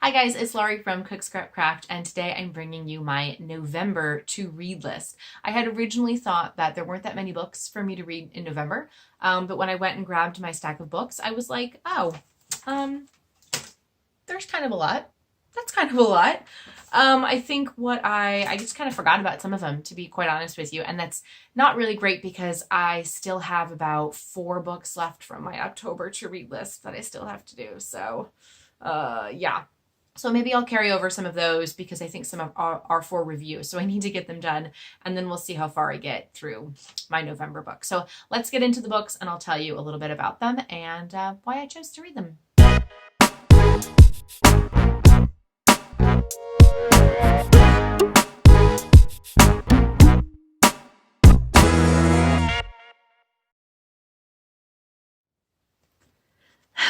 Hi guys, it's Laurie from Cook Scrap Craft, and today I'm bringing you my November to read list. I had originally thought that there weren't that many books for me to read in November, but when I went and grabbed my stack of books, I was like, there's kind of a lot. That's kind of a lot. I think I just kind of forgot about some of them, to be quite honest with you, and that's not really great because I still have about 4 books left from my October to read list that I still have to do. So, yeah. So maybe I'll carry over some of those because I think some of are for review. So I need to get them done, and then we'll see how far I get through my November book. So let's get into the books and I'll tell you a little bit about them and why I chose to read them.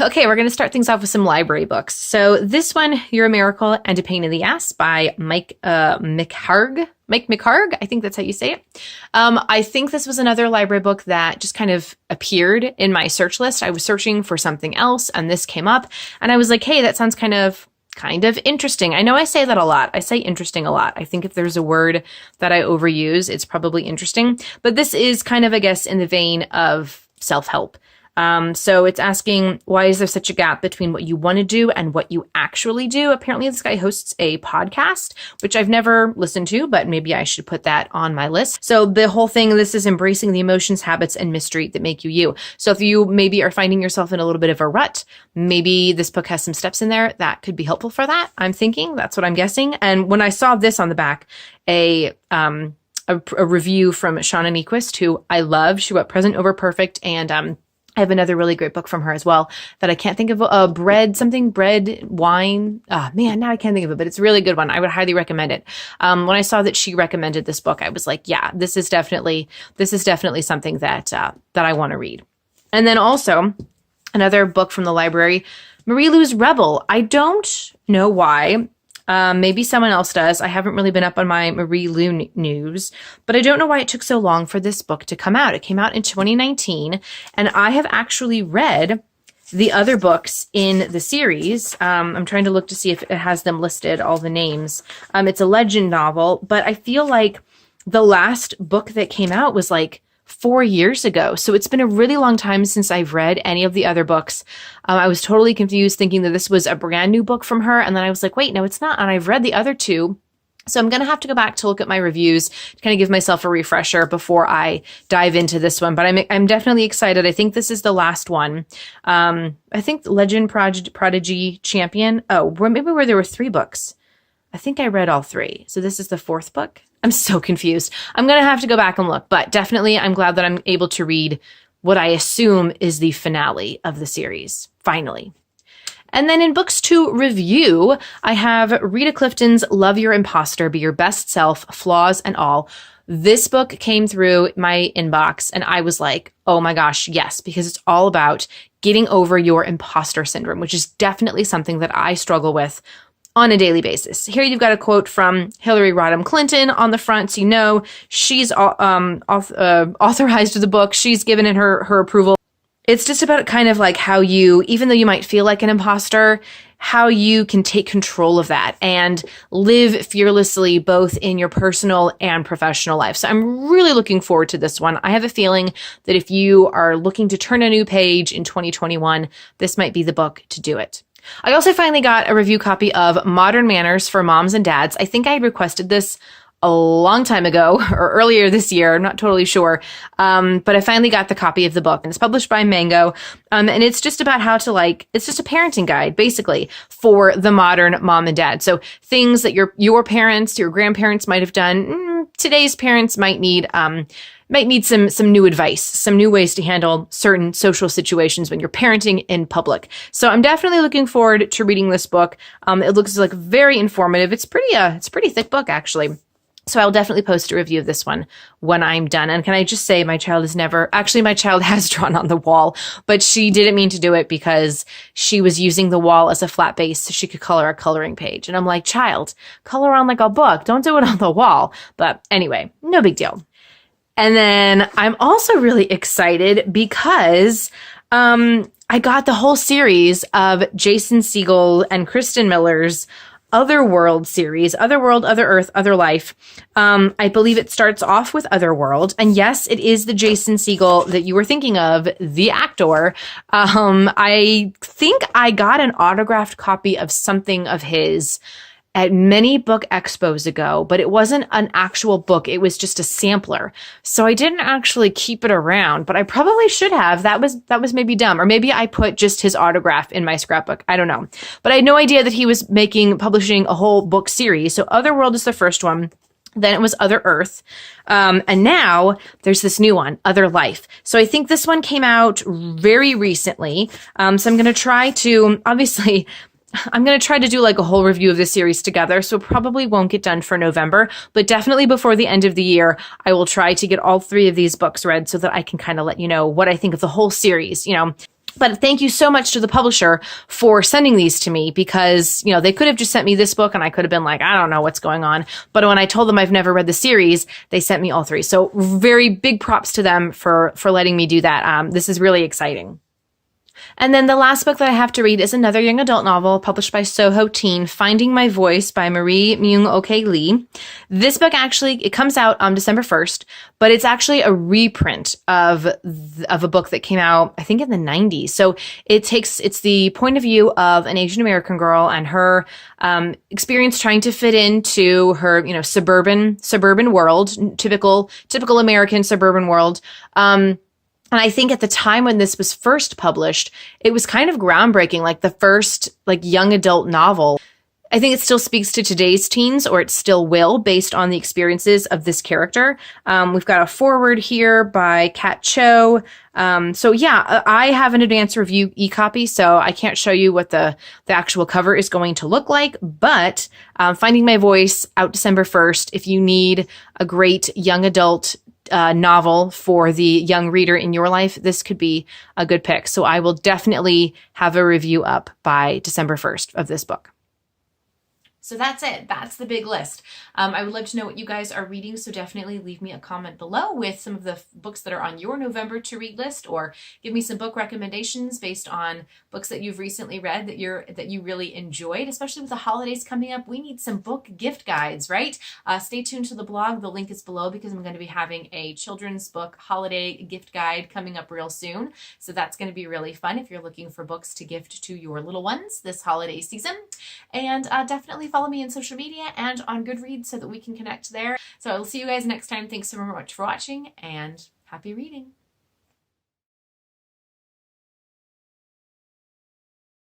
Okay, we're going to start things off with some library books. So this one, You're a Miracle and a Pain in the Ass by Mike McHargue. Mike McHargue, I think that's how you say it. I think this was another library book that just kind of appeared in my search list. I was searching for something else and this came up and I was like, hey, that sounds kind of interesting. I know I say that a lot. I say interesting a lot. I think if there's a word that I overuse, it's probably interesting. But this is kind of, I guess, in the vein of self-help. So it's asking, why is there such a gap between what you want to do and what you actually do? Apparently this guy hosts a podcast, which I've never listened to, but maybe I should put that on my list. So the whole thing, this is embracing the emotions, habits, and mystery that make you you. So if you maybe are finding yourself in a little bit of a rut, maybe this book has some steps in there that could be helpful for that. I'm thinking, that's what I'm guessing. And when I saw this on the back, a review from Shauna Niequist, who I love. She wrote Present Over Perfect, and I have another really great book from her as well that I can't think of. Bread, wine. Oh man, now I can't think of it, but it's a really good one. I would highly recommend it. When I saw that she recommended this book, I was like, yeah, this is definitely something that I want to read. And then also another book from the library, Marie Lu's Rebel. I don't know why. Maybe someone else does. I haven't really been up on my Marie Lu news, but I don't know why it took so long for this book to come out. It came out in 2019, and I have actually read the other books in the series. I'm trying to look to see if it has them listed, all the names. It's a legend novel, but I feel like the last book that came out was like 4 years ago. So it's been a really long time since I've read any of the other books. I was totally confused thinking that this was a brand new book from her. And then I was like, wait, no, it's not. And I've read the other 2. So I'm going to have to go back to look at my reviews to kind of give myself a refresher before I dive into this one. But I'm definitely excited. I think this is the last one. I think Legend Prodigy Champion. Oh, maybe where there were 3 books. I think I read all 3. So this is the 4th book. I'm so confused. I'm going to have to go back and look, but definitely I'm glad that I'm able to read what I assume is the finale of the series, finally. And then in books to review, I have Rita Clifton's Love Your Imposter, Be Your Best Self, Flaws and All. This book came through my inbox and I was like, oh my gosh, yes, because it's all about getting over your imposter syndrome, which is definitely something that I struggle with on a daily basis. Here you've got a quote from Hillary Rodham Clinton on the front, so you know she's authorized the book. She's given it her approval. It's just about kind of like how you, even though you might feel like an imposter, how you can take control of that and live fearlessly both in your personal and professional life. So I'm really looking forward to this one. I have a feeling that if you are looking to turn a new page in 2021, this might be the book to do it. I also finally got a review copy of Modern Manners for Moms and Dads. I think I had requested this a long time ago or earlier this year. I'm not totally sure. But I finally got the copy of the book and it's published by Mango. And it's just about how to it's just a parenting guide basically for the modern mom and dad. So things that your parents, your grandparents might have done. Today's parents might need some new advice, some new ways to handle certain social situations when you're parenting in public. So I'm definitely looking forward to reading this book. It looks like very informative. It's a pretty thick book actually. So I'll definitely post a review of this one when I'm done. And can I just say my child has drawn on the wall, but she didn't mean to do it because she was using the wall as a flat base so she could color a coloring page. And I'm like, child, color on like a book. Don't do it on the wall. But anyway, no big deal. And then I'm also really excited because I got the whole series of Jason Segel and Kristen Miller's Otherworld series, Otherworld, Other Earth, Other Life. I believe it starts off with Otherworld. And yes, it is the Jason Segel that you were thinking of, the actor. I think I got an autographed copy of something of his at many book expos ago, but it wasn't an actual book. It was just a sampler. So I didn't actually keep it around, but I probably should have. That was maybe dumb. Or maybe I put just his autograph in my scrapbook. I don't know. But I had no idea that he was publishing a whole book series. So Otherworld is the first one. Then it was Other Earth. And now there's this new one, Other Life. So I think this one came out very recently. So I'm going to try to, obviously, I'm going to try to do like a whole review of this series together, so probably won't get done for November, but definitely before the end of the year, I will try to get all 3 of these books read so that I can kind of let you know what I think of the whole series, you know. But thank you so much to the publisher for sending these to me because, you know, they could have just sent me this book and I could have been like, I don't know what's going on. But when I told them I've never read the series, they sent me all 3. So very big props to them for letting me do that. This is really exciting. And then the last book that I have to read is another young adult novel published by Soho Teen, Finding My Voice by Marie Myung-Ok Lee. This book actually, it comes out on December 1st, but it's actually a reprint of a book that came out, I think in the 90s. So it's the point of view of an Asian American girl and her experience trying to fit into her, you know, suburban world, typical American suburban world. And I think at the time when this was first published, it was kind of groundbreaking, like the first like young adult novel. I think it still speaks to today's teens, or it still will, based on the experiences of this character. We've got a foreword here by Kat Cho. So yeah, I have an advanced review e-copy, so I can't show you what the actual cover is going to look like, but Finding My Voice, out December 1st. If you need a great young adult novel for the young reader in your life, this could be a good pick. So I will definitely have a review up by December 1st of this book. So that's it. That's the big list. I would love to know what you guys are reading, so definitely leave me a comment below with some of the books that are on your November to read list, or give me some book recommendations based on books that you've recently read that you really enjoyed, especially with the holidays coming up. We need some book gift guides, right? Stay tuned to the blog. The link is below because I'm going to be having a children's book holiday gift guide coming up real soon. So that's going to be really fun if you're looking for books to gift to your little ones this holiday season. And definitely follow me on social media and on Goodreads so that we can connect there. So I will see you guys next time. Thanks so much for watching and happy reading.